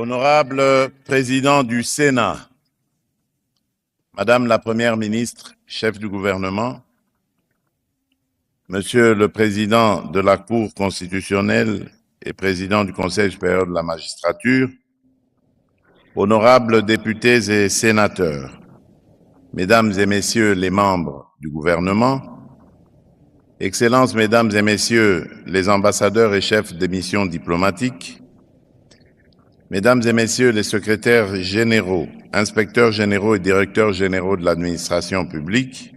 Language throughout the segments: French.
Honorable Président du Sénat, Madame la Première ministre, chef du gouvernement, Monsieur le Président de la Cour constitutionnelle et Président du Conseil supérieur de la magistrature, honorables députés et sénateurs, Mesdames et Messieurs les membres du gouvernement, Excellences, Mesdames et Messieurs les ambassadeurs et chefs des missions diplomatiques, Mesdames et Messieurs les secrétaires généraux, inspecteurs généraux et directeurs généraux de l'administration publique,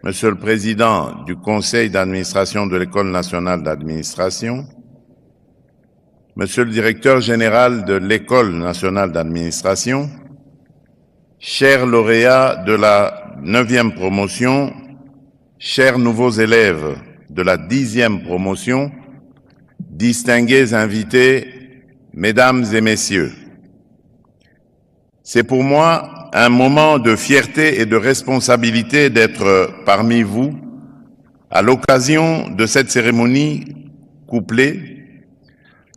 Monsieur le Président du Conseil d'administration de l'École nationale d'administration, Monsieur le Directeur général de l'École nationale d'administration, chers lauréats de la 9e promotion, chers nouveaux élèves de la 10e promotion, distingués invités, Mesdames et Messieurs, c'est pour moi un moment de fierté et de responsabilité d'être parmi vous à l'occasion de cette cérémonie couplée,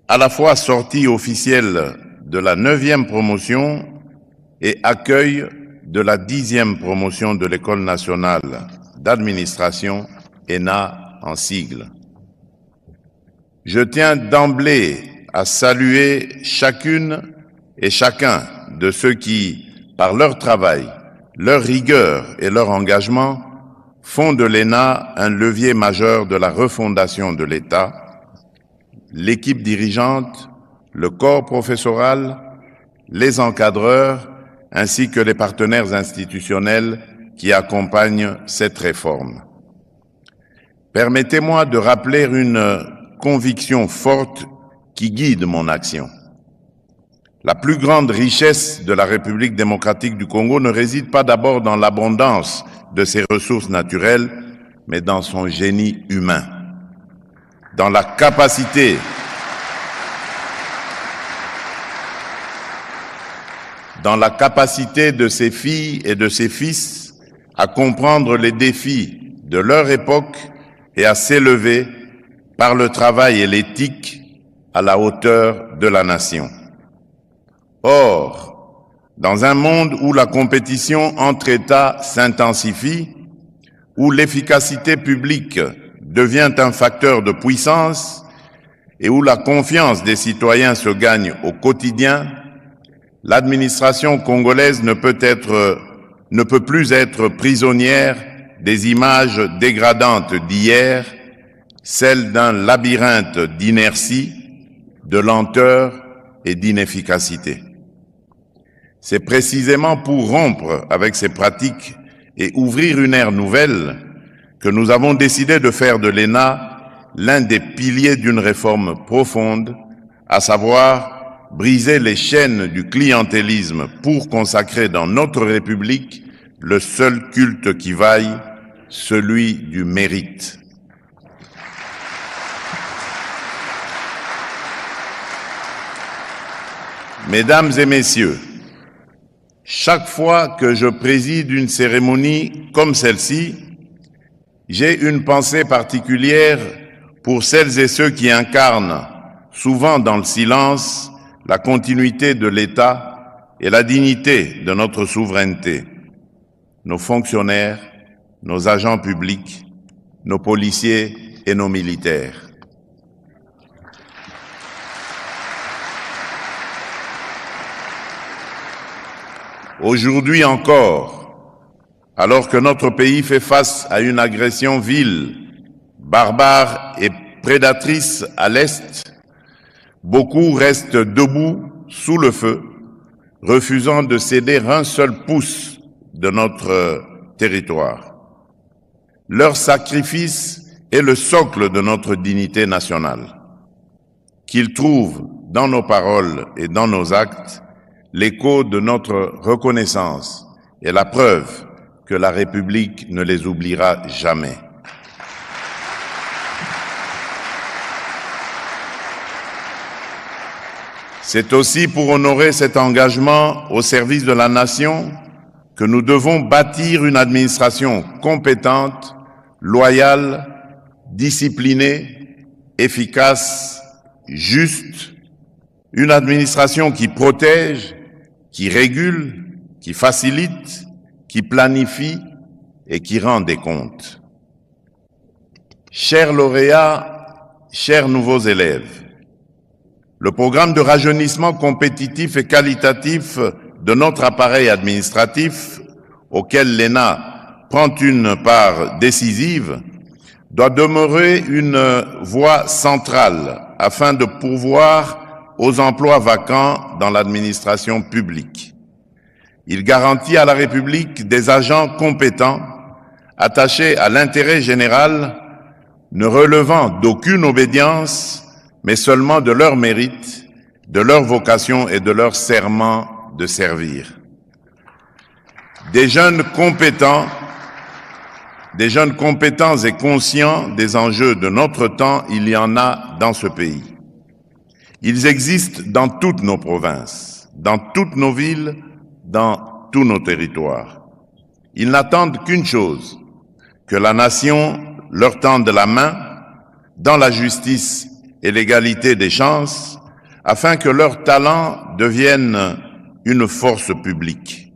à la fois sortie officielle de la 9e promotion et accueil de la 10e promotion de l'École nationale d'administration, ENA en sigle. Je tiens d'emblée à saluer chacune et chacun de ceux qui, par leur travail, leur rigueur et leur engagement, font de l'ENA un levier majeur de la refondation de l'État, l'équipe dirigeante, le corps professoral, les encadreurs, ainsi que les partenaires institutionnels qui accompagnent cette réforme. Permettez-moi de rappeler une conviction forte qui guide mon action. La plus grande richesse de la République démocratique du Congo ne réside pas d'abord dans l'abondance de ses ressources naturelles, mais dans son génie humain, dans la capacité de ses filles et de ses fils à comprendre les défis de leur époque et à s'élever par le travail et l'éthique à la hauteur de la nation. Or, dans un monde où la compétition entre États s'intensifie, où l'efficacité publique devient un facteur de puissance et où la confiance des citoyens se gagne au quotidien, l'administration congolaise ne peut plus être prisonnière des images dégradantes d'hier, celles d'un labyrinthe d'inertie, de lenteur et d'inefficacité. C'est précisément pour rompre avec ces pratiques et ouvrir une ère nouvelle que nous avons décidé de faire de l'ENA l'un des piliers d'une réforme profonde, à savoir briser les chaînes du clientélisme pour consacrer dans notre République le seul culte qui vaille, celui du mérite. Mesdames et Messieurs, chaque fois que je préside une cérémonie comme celle-ci, j'ai une pensée particulière pour celles et ceux qui incarnent, souvent dans le silence, la continuité de l'État et la dignité de notre souveraineté. Nos fonctionnaires, nos agents publics, nos policiers et nos militaires. Aujourd'hui encore, alors que notre pays fait face à une agression vile, barbare et prédatrice à l'Est, beaucoup restent debout sous le feu, refusant de céder un seul pouce de notre territoire. Leur sacrifice est le socle de notre dignité nationale. Qu'ils trouvent dans nos paroles et dans nos actes l'écho de notre reconnaissance et la preuve que la République ne les oubliera jamais. C'est aussi pour honorer cet engagement au service de la nation que nous devons bâtir une administration compétente, loyale, disciplinée, efficace, juste Une administration qui protège, qui régule, qui facilite, qui planifie et qui rend des comptes. Chers lauréats, chers nouveaux élèves, le programme de rajeunissement compétitif et qualitatif de notre appareil administratif, auquel l'ENA prend une part décisive, doit demeurer une voie centrale afin de pourvoir aux emplois vacants dans l'administration publique. Il garantit à la République des agents compétents, attachés à l'intérêt général, ne relevant d'aucune obédience, mais seulement de leur mérite, de leur vocation et de leur serment de servir. Des jeunes compétents et conscients des enjeux de notre temps, il y en a dans ce pays. Ils existent dans toutes nos provinces, dans toutes nos villes, dans tous nos territoires. Ils n'attendent qu'une chose, que la nation leur tende la main dans la justice et l'égalité des chances, afin que leurs talents deviennent une force publique.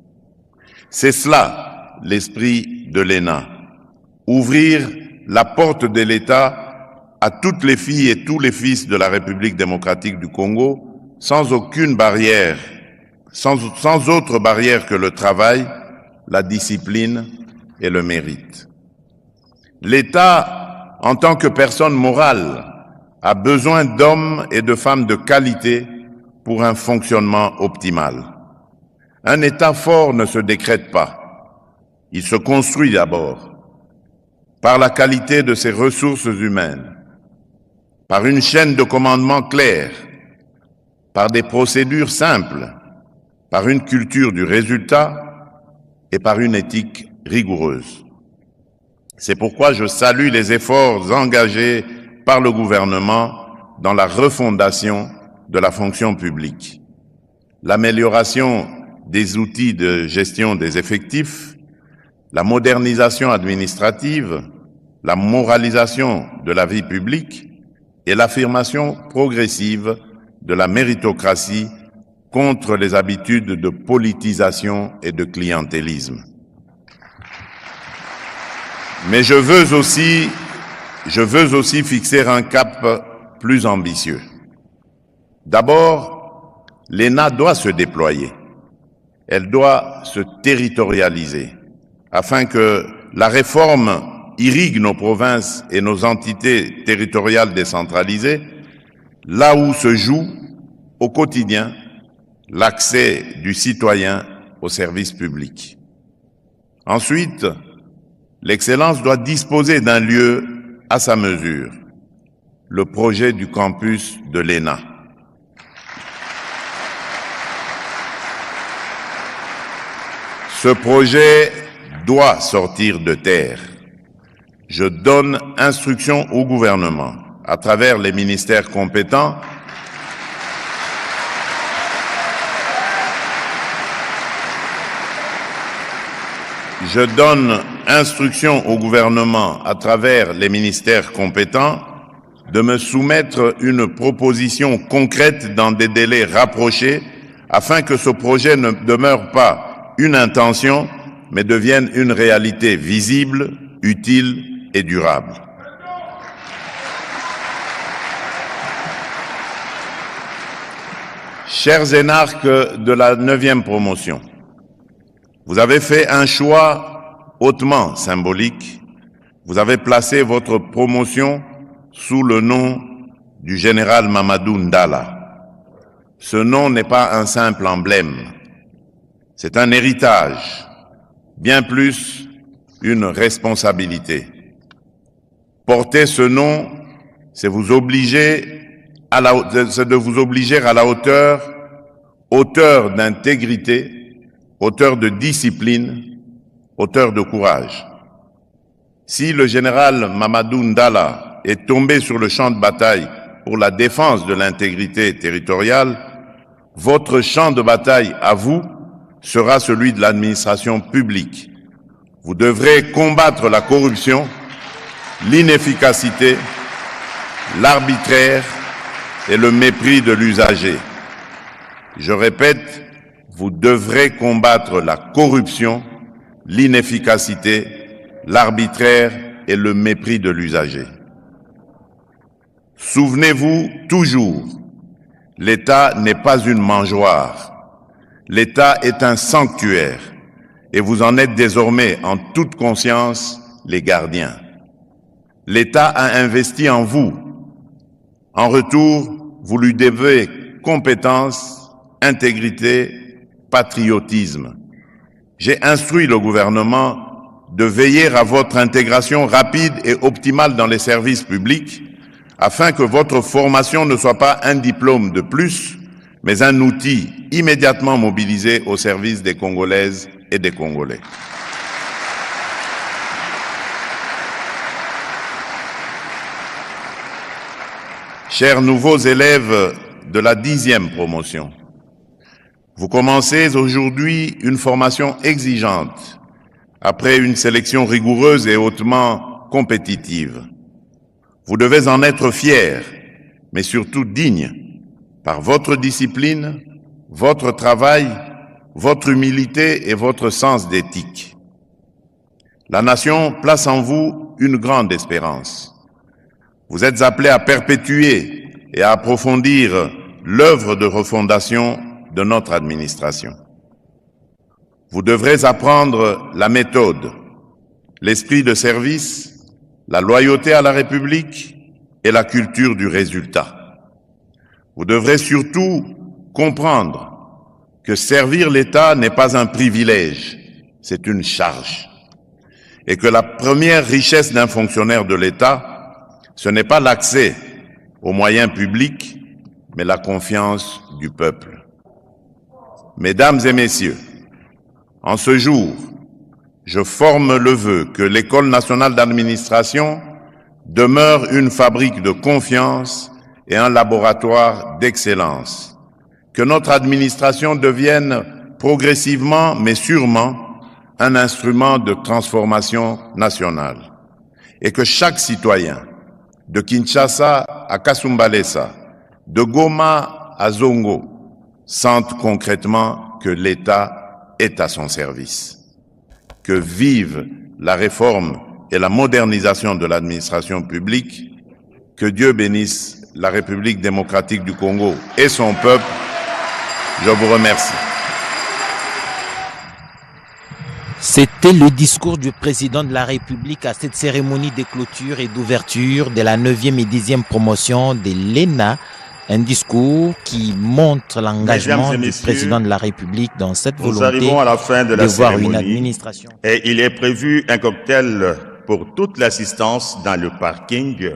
C'est cela l'esprit de l'ENA. Ouvrir la porte de l'État à toutes les filles et tous les fils de la République démocratique du Congo, sans aucune barrière, sans autre barrière que le travail, la discipline et le mérite. L'État, en tant que personne morale, a besoin d'hommes et de femmes de qualité pour un fonctionnement optimal. Un État fort ne se décrète pas. Il se construit d'abord par la qualité de ses ressources humaines, par une chaîne de commandement claire, par des procédures simples, par une culture du résultat et par une éthique rigoureuse. C'est pourquoi je salue les efforts engagés par le gouvernement dans la refondation de la fonction publique, l'amélioration des outils de gestion des effectifs, la modernisation administrative, la moralisation de la vie publique et l'affirmation progressive de la méritocratie contre les habitudes de politisation et de clientélisme. Mais je veux aussi fixer un cap plus ambitieux. D'abord, l'ENA doit se déployer. Elle doit se territorialiser afin que la réforme irrigue nos provinces et nos entités territoriales décentralisées, là où se joue au quotidien l'accès du citoyen aux services publics. Ensuite, l'excellence doit disposer d'un lieu à sa mesure, le projet du campus de l'ENA. Ce projet doit sortir de terre. Je donne instruction au gouvernement, à travers les ministères compétents, de me soumettre une proposition concrète dans des délais rapprochés afin que ce projet ne demeure pas une intention, mais devienne une réalité visible, utile et durable. Chers énarques de la 9e promotion, vous avez fait un choix hautement symbolique. Vous avez placé votre promotion sous le nom du général Mamadou Ndala. Ce nom n'est pas un simple emblème, c'est un héritage, bien plus une responsabilité. Porter ce nom, c'est de vous obliger à la hauteur d'intégrité, hauteur de discipline, hauteur de courage. Si le général Mamadou Ndala est tombé sur le champ de bataille pour la défense de l'intégrité territoriale, votre champ de bataille à vous sera celui de l'administration publique. Vous devrez combattre la corruption, l'inefficacité, l'arbitraire et le mépris de l'usager. Je répète, vous devrez combattre la corruption, l'inefficacité, l'arbitraire et le mépris de l'usager. Souvenez-vous toujours, l'État n'est pas une mangeoire. L'État est un sanctuaire et vous en êtes désormais en toute conscience les gardiens. L'État a investi en vous. En retour, vous lui devez compétence, intégrité, patriotisme. J'ai instruit le gouvernement de veiller à votre intégration rapide et optimale dans les services publics afin que votre formation ne soit pas un diplôme de plus, mais un outil immédiatement mobilisé au service des Congolaises et des Congolais. Chers nouveaux élèves de la 10e promotion, vous commencez aujourd'hui une formation exigeante après une sélection rigoureuse et hautement compétitive. Vous devez en être fiers, mais surtout dignes, par votre discipline, votre travail, votre humilité et votre sens d'éthique. La nation place en vous une grande espérance. Vous êtes appelés à perpétuer et à approfondir l'œuvre de refondation de notre administration. Vous devrez apprendre la méthode, l'esprit de service, la loyauté à la République et la culture du résultat. Vous devrez surtout comprendre que servir l'État n'est pas un privilège, c'est une charge. Et que la première richesse d'un fonctionnaire de l'État, ce n'est pas l'accès aux moyens publics, mais la confiance du peuple. Mesdames et messieurs, en ce jour, je forme le vœu que l'École nationale d'administration demeure une fabrique de confiance et un laboratoire d'excellence. Que notre administration devienne progressivement, mais sûrement, un instrument de transformation nationale. Et que chaque citoyen, de Kinshasa à Kasumbalesa, de Goma à Zongo, sente concrètement que l'État est à son service. Que vive la réforme et la modernisation de l'administration publique. Que Dieu bénisse la République démocratique du Congo et son peuple. Je vous remercie. C'était le discours du président de la République à cette cérémonie de clôture et d'ouverture de la 9e et 10e promotion de l'ENA. Un discours qui montre l'engagement du président de la République dans cette volonté arrivons à la fin de voir une administration. Et il est prévu un cocktail pour toute l'assistance dans le parking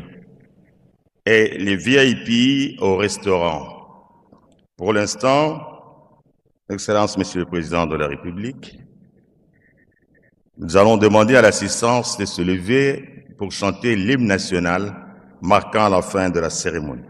et les VIP au restaurant. Pour l'instant, Excellence, Monsieur le Président de la République, nous allons demander à l'assistance de se lever pour chanter l'hymne national marquant la fin de la cérémonie.